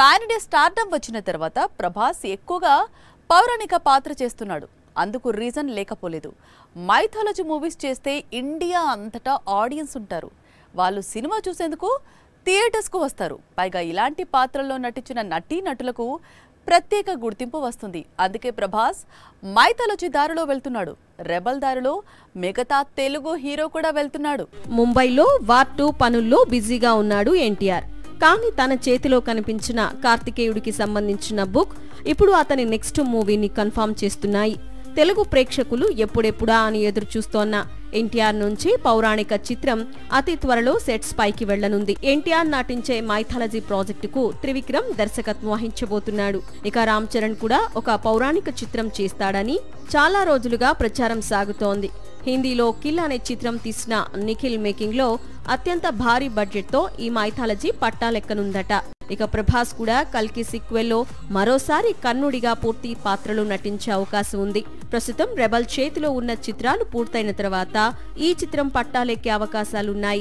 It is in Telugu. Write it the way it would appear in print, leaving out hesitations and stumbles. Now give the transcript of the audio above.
పాన్ ఇండియా స్టార్డమ్ వచ్చిన తర్వాత ప్రభాస్ ఎక్కువగా పౌరాణిక పాత్ర చేస్తున్నాడు. అందుకు రీజన్ లేకపోలేదు. మైథాలజీ మూవీస్ చేస్తే ఇండియా అంతటా ఆడియన్స్ ఉంటారు. వాళ్ళు సినిమా చూసేందుకు థియేటర్స్కు వస్తారు. పైగా ఇలాంటి పాత్రల్లో నటించిన నటీనటులకు ప్రత్యేక గుర్తింపు వస్తుంది. అందుకే ప్రభాస్ మైథాలజీ దారిలో వెళ్తున్నాడు. రెబల్ దారిలో మిగతా తెలుగు హీరో కూడా వెళ్తున్నాడు. ముంబైలో వార్ 2 పనుల్లో బిజీగా ఉన్నాడు ఎన్టీఆర్. కానీ తన చేతిలో కనిపించిన కార్తికేయుడికి సంబంధించిన బుక్ ఇప్పుడు అతని నెక్స్ట్ మూవీని కన్ఫర్మ్ చేస్తున్నాయి. తెలుగు ప్రేక్షకులు ఎప్పుడెప్పుడా అని ఎదురు చూస్తోన్న ఎన్టీఆర్ నుంచి పౌరాణిక చిత్రం అతి త్వరలో సెట్స్ పైకి వెళ్లనుంది. ఎన్టీఆర్ నటించే మైథాలజీ ప్రాజెక్టుకు త్రివిక్రమ్ దర్శకత్వం వహించబోతున్నాడు. ఇక రామ్ చరణ్ కూడా ఒక పౌరాణిక చిత్రం చేస్తాడని చాలా రోజులుగా ప్రచారం సాగుతోంది. హిందీలో కిల్ అనే చిత్రం తీసిన నిఖిల్ మేకింగ్ లో అత్యంత భారీ బడ్జెట్ తో ఈ మైథాలజీ పట్టాలెక్కనుందట. ఇక ప్రభాస్ కూడా కల్కి సీక్వెల్లో మరోసారి కర్ణుడిగా పూర్తి పాత్రలో నటించే అవకాశం ఉంది. ప్రస్తుతం రెబల్ చేతిలో ఉన్న చిత్రాలు పూర్తయిన తర్వాత ఈ చిత్రం పట్టాలెక్కే అవకాశాలున్నాయి.